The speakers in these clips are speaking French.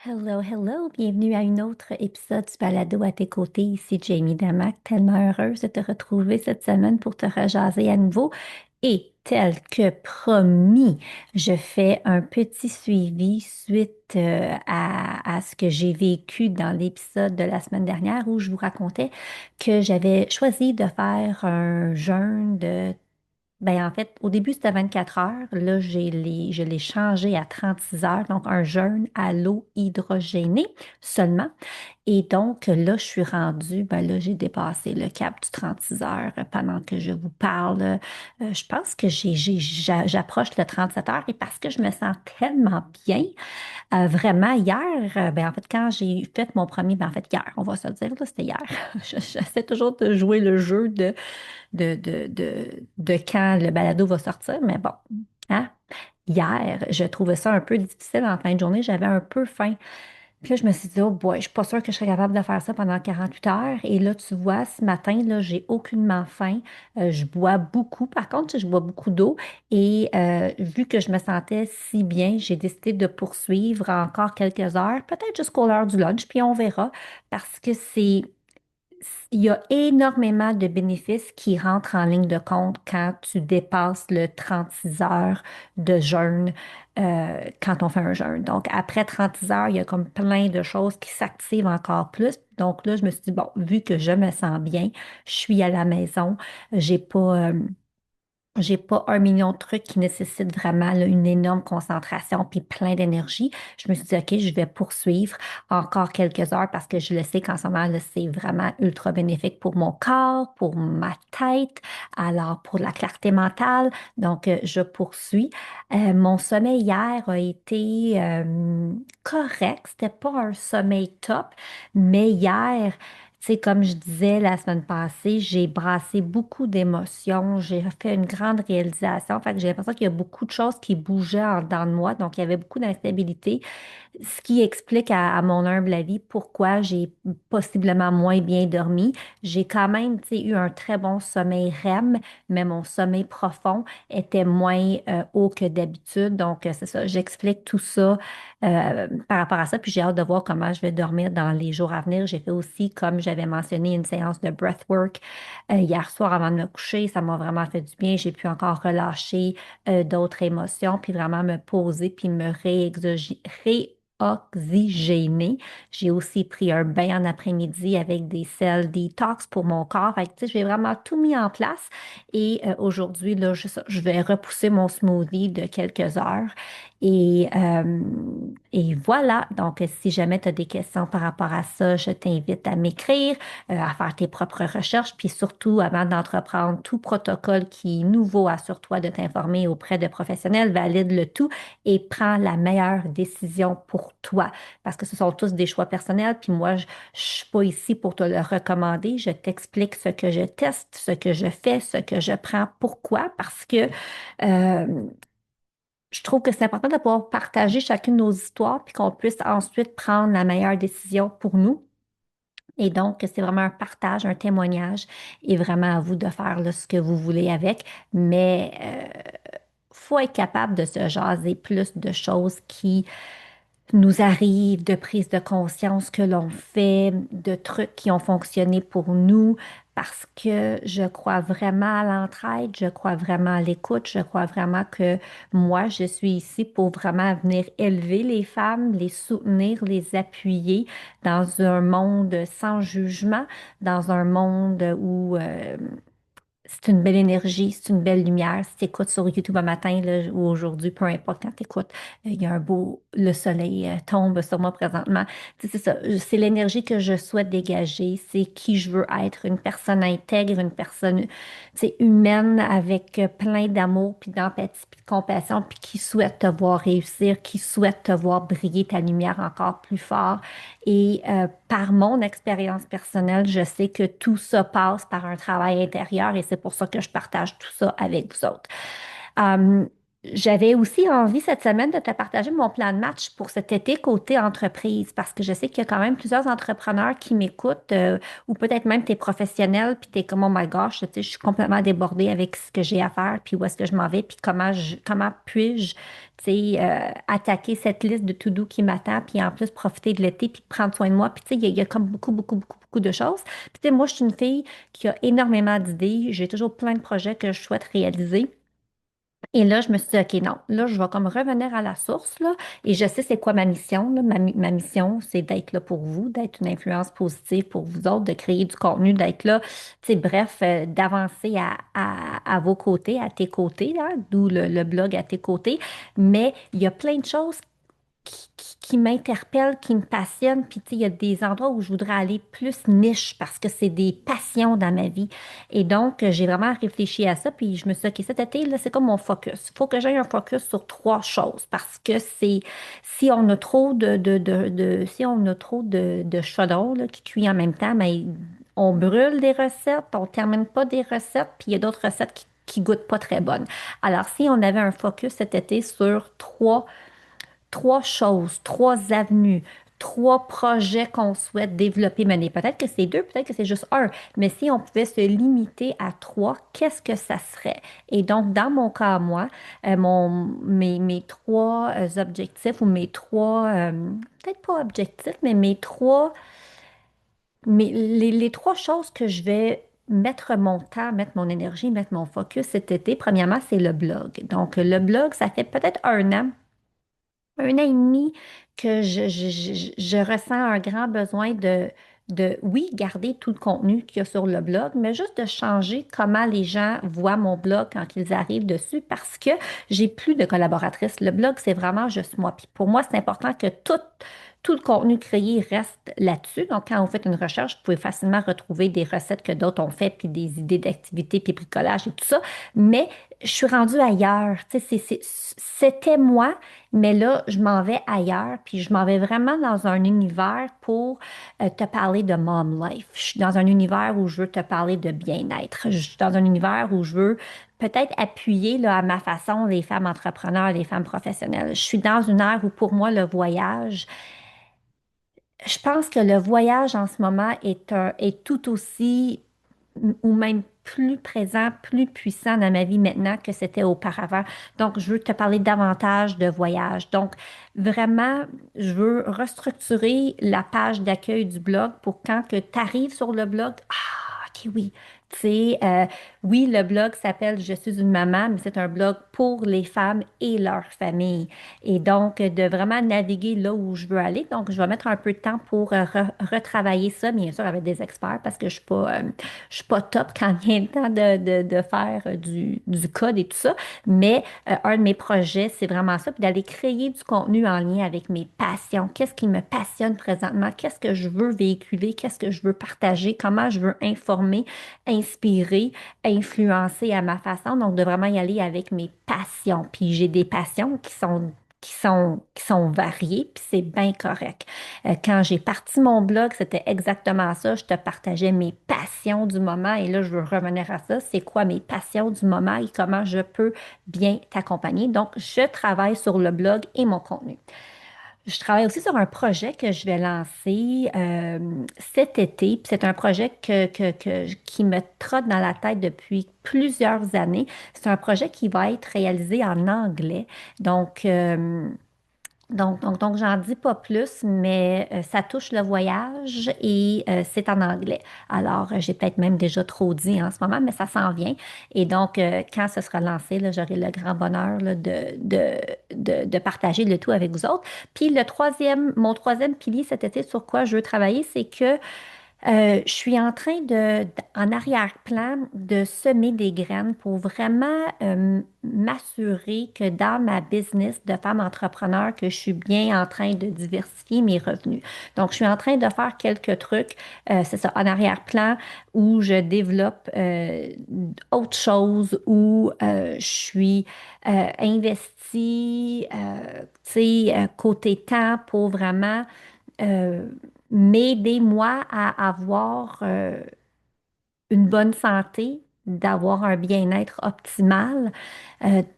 Hello, hello, bienvenue à un autre épisode du Balado à tes côtés. Ici Jamie Damac, tellement heureuse de te retrouver cette semaine pour te rejaser à nouveau. Et tel que promis, je fais un petit suivi suite à ce que j'ai vécu dans l'épisode de la semaine dernière où je vous racontais que j'avais choisi de faire un jeûne de ben, en fait, au début, c'était 24 heures. Là, je l'ai changé à 36 heures, donc un jeûne à l'eau hydrogénée seulement. Et donc, là, je suis rendue, ben là, j'ai dépassé le cap du 36 heures pendant que je vous parle. Je pense que j'approche le 37 heures et parce que je me sens tellement bien, vraiment, hier, ben, en fait, quand j'ai fait mon premier, ben, en fait, hier, on va se le dire, là, c'était hier. J'essaie toujours de jouer le jeu de quand le balado va sortir, mais bon, hein? Hier, je trouvais ça un peu difficile en fin de journée, j'avais un peu faim. Puis là, je me suis dit, oh boy, je suis pas sûre que je serais capable de faire ça pendant 48 heures. Et là, tu vois, ce matin, là, j'ai aucunement faim. Je bois beaucoup. Par contre, je bois beaucoup d'eau. Et vu que je me sentais si bien, j'ai décidé de poursuivre encore quelques heures, peut-être jusqu'à l'heure du lunch, puis on verra, parce que il y a énormément de bénéfices qui rentrent en ligne de compte quand tu dépasses le 36 heures de jeûne, quand on fait un jeûne. Donc, après 36 heures, il y a comme plein de choses qui s'activent encore plus. Donc là, je me suis dit, bon, vu que je me sens bien, je suis à la maison, j'ai pas, j'ai pas un million de trucs qui nécessitent vraiment là, une énorme concentration puis plein d'énergie. Je me suis dit, OK, je vais poursuivre encore quelques heures parce que je le sais qu'en ce moment, là, c'est vraiment ultra bénéfique pour mon corps, pour ma tête, alors pour la clarté mentale. Donc, je poursuis. Mon sommeil hier a été correct. C'était pas un sommeil top, mais hier, tu sais, comme je disais la semaine passée, j'ai brassé beaucoup d'émotions, j'ai fait une grande réalisation. Fait que j'ai l'impression qu'il y a beaucoup de choses qui bougeaient en dedans de moi, donc il y avait beaucoup d'instabilité, ce qui explique à mon humble avis pourquoi j'ai possiblement moins bien dormi. J'ai quand même, tu sais, eu un très bon sommeil REM, mais mon sommeil profond était moins haut que d'habitude. Donc, c'est ça, j'explique tout ça par rapport à ça. Puis j'ai hâte de voir comment je vais dormir dans les jours à venir. J'ai fait aussi, comme j'avais mentionné, une séance de breathwork hier soir avant de me coucher. Ça m'a vraiment fait du bien. J'ai pu encore relâcher d'autres émotions, puis vraiment me poser, puis me réoxygéner. J'ai aussi pris un bain en après-midi avec des sels detox pour mon corps. Fait que, tu sais, j'ai vraiment tout mis en place. Et aujourd'hui, là, je vais repousser mon smoothie de quelques heures. Et, euh, et voilà. Donc, si jamais tu as des questions par rapport à ça, je t'invite à m'écrire, à faire tes propres recherches. Puis surtout, avant d'entreprendre tout protocole qui est nouveau, assure-toi de t'informer auprès de professionnels, valide le tout et prends la meilleure décision pour toi. Parce que ce sont tous des choix personnels. Puis moi, je ne suis pas ici pour te le recommander. Je t'explique ce que je teste, ce que je fais, ce que je prends. Pourquoi? Parce que euh, je trouve que c'est important de pouvoir partager chacune de nos histoires puis qu'on puisse ensuite prendre la meilleure décision pour nous. Et donc, c'est vraiment un partage, un témoignage et vraiment à vous de faire là, ce que vous voulez avec. Mais faut être capable de se jaser plus de choses qui nous arrive, de prise de conscience que l'on fait, de trucs qui ont fonctionné pour nous, parce que je crois vraiment à l'entraide, je crois vraiment à l'écoute, je crois vraiment que moi, je suis ici pour vraiment venir élever les femmes, les soutenir, les appuyer dans un monde sans jugement, dans un monde où c'est une belle énergie, c'est une belle lumière. Si tu écoutes sur YouTube un matin là, ou aujourd'hui, peu importe quand tu écoutes, il y a un beau, le soleil tombe sur moi présentement. Tu sais, c'est ça, c'est l'énergie que je souhaite dégager, c'est qui je veux être, une personne intègre, une personne, tu sais, humaine avec plein d'amour, puis d'empathie, puis de compassion, puis qui souhaite te voir réussir, qui souhaite te voir briller ta lumière encore plus fort. Et par mon expérience personnelle, je sais que tout ça passe par un travail intérieur et c'est pour ça que je partage tout ça avec vous autres. J'avais aussi envie cette semaine de te partager mon plan de match pour cet été côté entreprise parce que je sais qu'il y a quand même plusieurs entrepreneurs qui m'écoutent ou peut-être même t'es professionnel puis t'es comme oh my gosh, tu sais, je suis complètement débordée avec ce que j'ai à faire puis où est-ce que je m'en vais puis comment puis-je tu sais attaquer cette liste de to-do qui m'attend puis en plus profiter de l'été puis prendre soin de moi puis tu sais il y a comme beaucoup de choses. Puis tu sais moi je suis une fille qui a énormément d'idées, j'ai toujours plein de projets que je souhaite réaliser. Et là, je me suis dit, OK, non, là, je vais comme revenir à la source, là, et je sais c'est quoi ma mission, là. Ma mission, c'est d'être là pour vous, d'être une influence positive pour vous autres, de créer du contenu, d'être là, tu sais, bref, d'avancer à vos côtés, à tes côtés, là, d'où le blog à tes côtés. Mais il y a plein de choses qui m'interpellent, qui me passionnent. Puis, tu sais, il y a des endroits où je voudrais aller plus niche parce que c'est des passions dans ma vie. Et donc, j'ai vraiment réfléchi à ça. Puis, je me suis dit, OK, cet été, là, c'est comme mon focus. Il faut que j'aie un focus sur trois choses parce que si on a trop si on a trop de chaudron, là, qui cuit en même temps, mais on brûle des recettes, on termine pas des recettes, puis il y a d'autres recettes qui goûtent pas très bonnes. Alors, si on avait un focus cet été sur trois choses, trois avenues, trois projets qu'on souhaite développer, mener. Peut-être que c'est deux, peut-être que c'est juste un, mais si on pouvait se limiter à trois, qu'est-ce que ça serait? Et donc, dans mon cas, moi, mes trois objectifs ou peut-être pas objectifs, mais les trois choses que je vais mettre mon temps, mettre mon énergie, mettre mon focus cet été, premièrement, c'est le blog. Donc, le blog, ça fait peut-être 1 an et demi que je ressens un grand besoin oui, garder tout le contenu qu'il y a sur le blog, mais juste de changer comment les gens voient mon blog quand ils arrivent dessus parce que j'ai plus de collaboratrices. Le blog, c'est vraiment juste moi. Puis pour moi, c'est important que tout le contenu créé reste là-dessus. Donc, quand vous faites une recherche, vous pouvez facilement retrouver des recettes que d'autres ont faites, puis des idées d'activités, puis bricolage et tout ça. Mais je suis rendue ailleurs. Tu sais, c'était moi. Mais là, je m'en vais ailleurs, puis je m'en vais vraiment dans un univers pour te parler de mom life. Je suis dans un univers où je veux te parler de bien-être. Je suis dans un univers où je veux peut-être appuyer là, à ma façon les femmes entrepreneurs, les femmes professionnelles. Je suis dans une ère où pour moi, le voyage, je pense que le voyage en ce moment est tout aussi ou même plus présent, plus puissant dans ma vie maintenant que c'était auparavant. Donc, je veux te parler davantage de voyage. Donc, vraiment, je veux restructurer la page d'accueil du blog pour quand que tu arrives sur le blog, ah, ok, oui. Tu sais, oui, le blog s'appelle Je suis une maman, mais c'est un blog pour les femmes et leurs familles. Et donc, de vraiment naviguer là où je veux aller. Donc, je vais mettre un peu de temps pour retravailler ça, bien sûr, avec des experts, parce que je suis pas top quand vient le temps de faire du code et tout ça. Mais un de mes projets, c'est vraiment ça, puis d'aller créer du contenu en lien avec mes passions. Qu'est-ce qui me passionne présentement? Qu'est-ce que je veux véhiculer? Qu'est-ce que je veux partager? Comment je veux informer, inspirer, influencer à ma façon? Donc, de vraiment y aller avec mes passions. Puis j'ai des passions qui sont variées, puis c'est bien correct. Quand j'ai parti mon blog, c'était exactement ça. Je te partageais mes passions du moment et là, je veux revenir à ça. C'est quoi mes passions du moment et comment je peux bien t'accompagner. Donc, je travaille sur le blog et mon contenu. Je travaille aussi sur un projet que je vais lancer cet été. Puis c'est un projet qui me trotte dans la tête depuis plusieurs années. C'est un projet qui va être réalisé en anglais. Donc, j'en dis pas plus, mais ça touche le voyage et c'est en anglais. Alors, j'ai peut-être même déjà trop dit en ce moment, mais ça s'en vient. Et donc, quand ce sera lancé, là, j'aurai le grand bonheur là, de partager le tout avec vous autres. Puis mon troisième pilier cet été sur quoi je veux travailler, c'est que je suis en train en arrière-plan, de semer des graines pour vraiment m'assurer que dans ma business de femme entrepreneur, que je suis bien en train de diversifier mes revenus. Donc, je suis en train de faire quelques trucs, c'est ça, en arrière-plan, où je développe autre chose, où je suis investie, tu sais, côté temps pour vraiment euh, m'aider, moi, à avoir une bonne santé, d'avoir un bien-être optimal.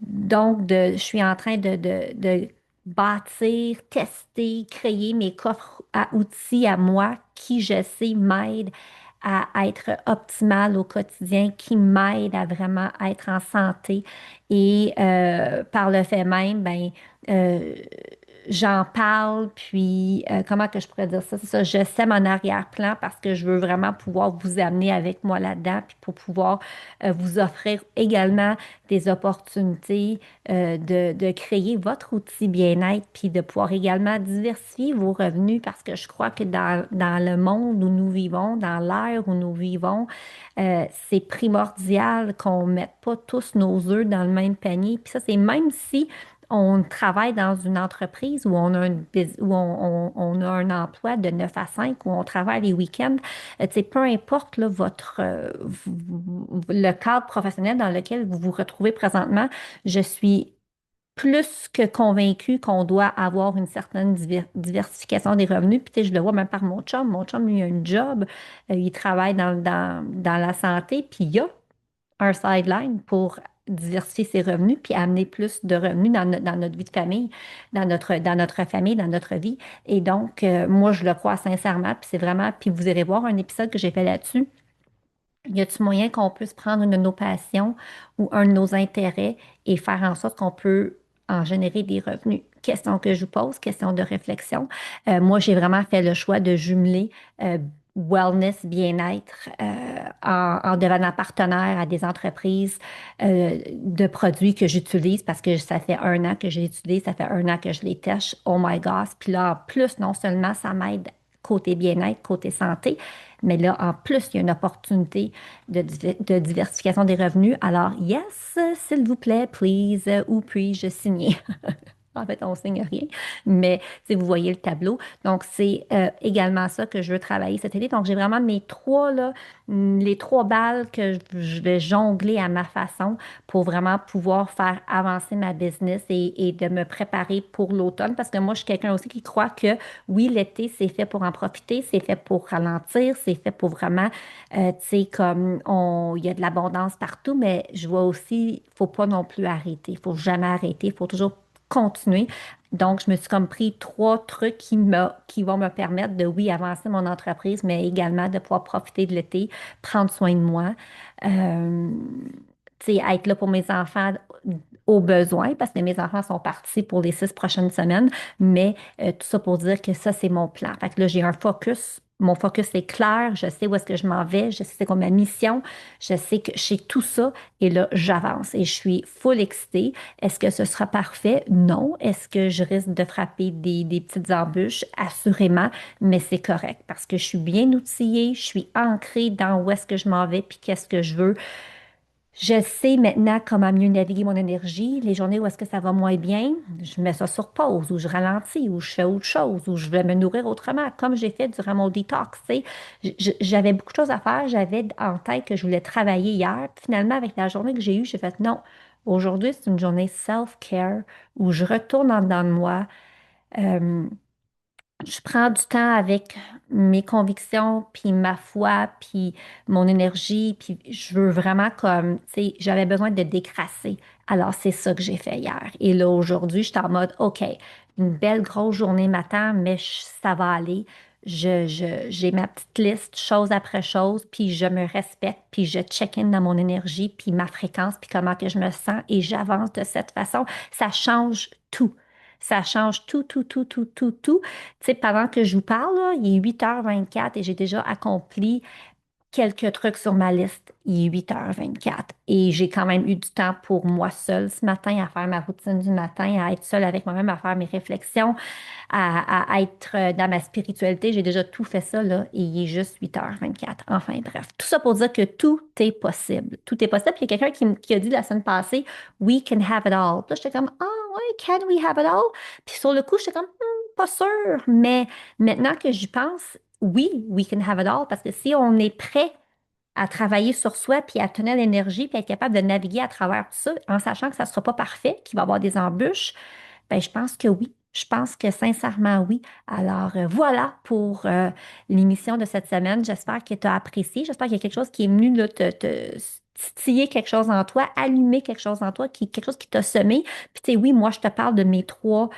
Donc, je suis en train de bâtir, tester, créer mes coffres à outils à moi qui, je sais, m'aident à être optimale au quotidien, qui m'aident à vraiment être en santé. Et par le fait même, ben, euh, j'en parle, puis comment que je pourrais dire ça? C'est ça, je sème en arrière-plan parce que je veux vraiment pouvoir vous amener avec moi là-dedans, puis pour pouvoir vous offrir également des opportunités de créer votre outil bien-être, puis de pouvoir également diversifier vos revenus parce que je crois que dans le monde où nous vivons, dans l'ère où nous vivons, c'est primordial qu'on ne mette pas tous nos œufs dans le même panier. Puis ça, c'est même si on travaille dans une entreprise où on a, où on a un emploi de 9 à 5, où on travaille les week-ends, tu sais, peu importe là, le cadre professionnel dans lequel vous vous retrouvez présentement, je suis plus que convaincue qu'on doit avoir une certaine diversification des revenus. Puis, tu sais, je le vois même par mon chum. Mon chum, lui, a un job. Il travaille dans la santé. Puis, il y a un sideline pour diversifier ses revenus puis amener plus de revenus dans notre vie de famille, dans notre famille, dans notre vie. Et donc, moi, je le crois sincèrement. Puis, c'est vraiment... Puis, vous irez voir un épisode que j'ai fait là-dessus. Y a-t-il moyen qu'on puisse prendre une de nos passions ou un de nos intérêts et faire en sorte qu'on peut en générer des revenus? Question que je vous pose, question de réflexion. Moi, j'ai vraiment fait le choix de jumeler wellness, bien-être en devenant partenaire à des entreprises de produits que j'utilise parce que ça fait 1 an que je les utilise, ça fait 1 an que je les teste. Oh my gosh! Puis là, en plus, non seulement ça m'aide côté bien-être, côté santé, mais là, en plus, il y a une opportunité de diversification des revenus. Alors, yes, s'il vous plaît, please, où puis-je signer? En fait, on signe rien, mais si vous voyez le tableau. Donc, c'est également ça que je veux travailler cet été. Donc, j'ai vraiment mes trois, là, les trois balles que je vais jongler à ma façon pour vraiment pouvoir faire avancer ma business et de me préparer pour l'automne. Parce que moi, je suis quelqu'un aussi qui croit que oui, l'été, c'est fait pour en profiter, c'est fait pour ralentir, c'est fait pour vraiment, tu sais, comme il y a de l'abondance partout, mais je vois aussi, il faut pas non plus arrêter. Il faut jamais arrêter. Il faut toujours continuer. Donc, je me suis comme pris trois trucs qui vont me permettre de, oui, avancer mon entreprise, mais également de pouvoir profiter de l'été, prendre soin de moi, euh, tu sais, être là pour mes enfants au besoin, parce que mes enfants sont partis pour les 6 prochaines semaines, mais tout ça pour dire que ça, c'est mon plan. Fait que là, j'ai un focus. Mon focus est clair, je sais où est-ce que je m'en vais, je sais c'est quoi ma mission, je sais que je sais tout ça et là, j'avance et je suis full excitée. Est-ce que ce sera parfait? Non. Est-ce que je risque de frapper des petites embûches? Assurément, mais c'est correct parce que je suis bien outillée, je suis ancrée dans où est-ce que je m'en vais puis qu'est-ce que je veux. Je sais maintenant comment mieux naviguer mon énergie. Les journées où est-ce que ça va moins bien, je mets ça sur pause, ou je ralentis, ou je fais autre chose, ou je vais me nourrir autrement, comme j'ai fait durant mon détox. Tu sais. J'avais beaucoup de choses à faire. J'avais en tête que je voulais travailler hier. Puis finalement, avec la journée que j'ai eue, j'ai fait non. Aujourd'hui, c'est une journée self-care où je retourne en dedans de moi. Euh, je prends du temps avec mes convictions, puis ma foi, puis mon énergie, puis je veux vraiment comme, tu sais, j'avais besoin de décrasser. Alors, c'est ça que j'ai fait hier. Et là, aujourd'hui, je suis en mode, OK, une belle grosse journée matin, mais ça va aller. J'ai ma petite liste, chose après chose, puis je me respecte, puis je check-in dans mon énergie, puis ma fréquence, puis comment que je me sens, et j'avance de cette façon. Ça change tout. Ça change tout, tout, tout, tout, tout, tout. Tu sais, pendant que je vous parle, là, il est 8h24 et j'ai déjà accompli quelques trucs sur ma liste. Il est 8h24 et j'ai quand même eu du temps pour moi seule ce matin, à faire ma routine du matin, à être seule avec moi-même, à faire mes réflexions, à être dans ma spiritualité. J'ai déjà tout fait ça, là, et il est juste 8h24. Enfin, bref. Tout ça pour dire que tout est possible. Tout est possible. Puis il y a quelqu'un qui a dit la semaine passée, We can have it all. Puis là, j'étais comme, ah ouais, can we have it all? Puis sur le coup, j'étais comme, pas sûr. Mais maintenant que j'y pense, oui, we can have it all. Parce que si on est prêt à travailler sur soi, puis à tenir l'énergie, puis être capable de naviguer à travers tout ça, en sachant que ça ne sera pas parfait, qu'il va y avoir des embûches, ben, je pense que oui. Je pense que sincèrement oui. Alors voilà pour l'émission de cette semaine. J'espère que tu as apprécié. J'espère qu'il y a quelque chose qui est venu là, titiller quelque chose en toi, allumer quelque chose en toi, quelque chose qui t'a semé. Puis tu sais, oui, moi, je te parle de mes trois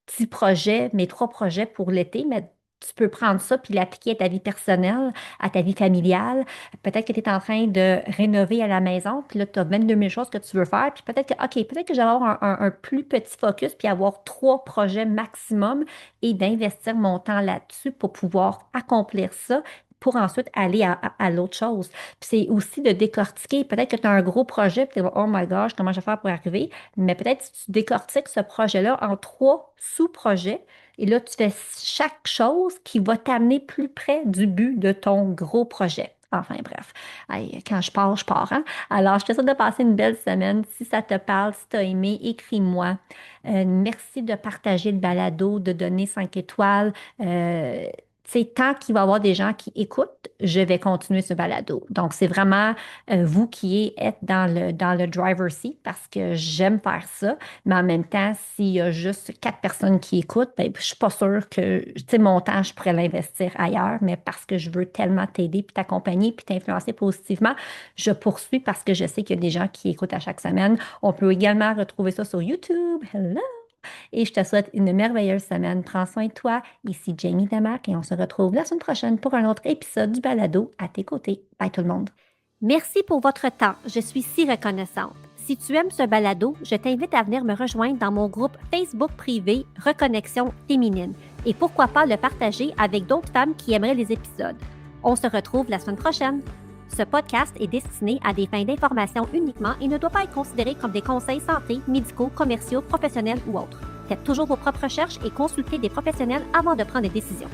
petits projets, mes trois projets pour l'été, mais tu peux prendre ça puis l'appliquer à ta vie personnelle, à ta vie familiale. Peut-être que tu es en train de rénover à la maison, puis là, tu as 22 000 choses que tu veux faire, puis peut-être que, OK, peut-être que je vais avoir un plus petit focus, puis avoir trois projets maximum et d'investir mon temps là-dessus pour pouvoir accomplir ça pour ensuite aller à l'autre chose. Puis c'est aussi de décortiquer. Peut-être que tu as un gros projet, puis tu vas, oh my gosh, comment je vais faire pour y arriver? Mais peut-être si tu décortiques ce projet-là en trois sous-projets, et là, tu fais chaque chose qui va t'amener plus près du but de ton gros projet. Enfin, bref. Hey, quand je pars, hein? Alors, je te souhaite de passer une belle semaine. Si ça te parle, si tu as aimé, écris-moi. Merci de partager le balado, de donner 5 étoiles. Tu sais, tant qu'il va y avoir des gens qui écoutent, je vais continuer ce balado. Donc, c'est vraiment vous qui êtes dans le driver seat parce que j'aime faire ça. Mais en même temps, s'il y a juste 4 personnes qui écoutent, ben, je suis pas sûre que, tu sais, mon temps, je pourrais l'investir ailleurs, mais parce que je veux tellement t'aider, puis t'accompagner, puis t'influencer positivement, je poursuis parce que je sais qu'il y a des gens qui écoutent à chaque semaine. On peut également retrouver ça sur YouTube. Hello! Et je te souhaite une merveilleuse semaine. Prends soin de toi. Ici Jamie Damac et on se retrouve la semaine prochaine pour un autre épisode du balado à tes côtés. Bye tout le monde. Merci pour votre temps. Je suis si reconnaissante. Si tu aimes ce balado, je t'invite à venir me rejoindre dans mon groupe Facebook privé Reconnexion féminine et pourquoi pas le partager avec d'autres femmes qui aimeraient les épisodes. On se retrouve la semaine prochaine. Ce podcast est destiné à des fins d'information uniquement et ne doit pas être considéré comme des conseils santé, médicaux, commerciaux, professionnels ou autres. Faites toujours vos propres recherches et consultez des professionnels avant de prendre des décisions.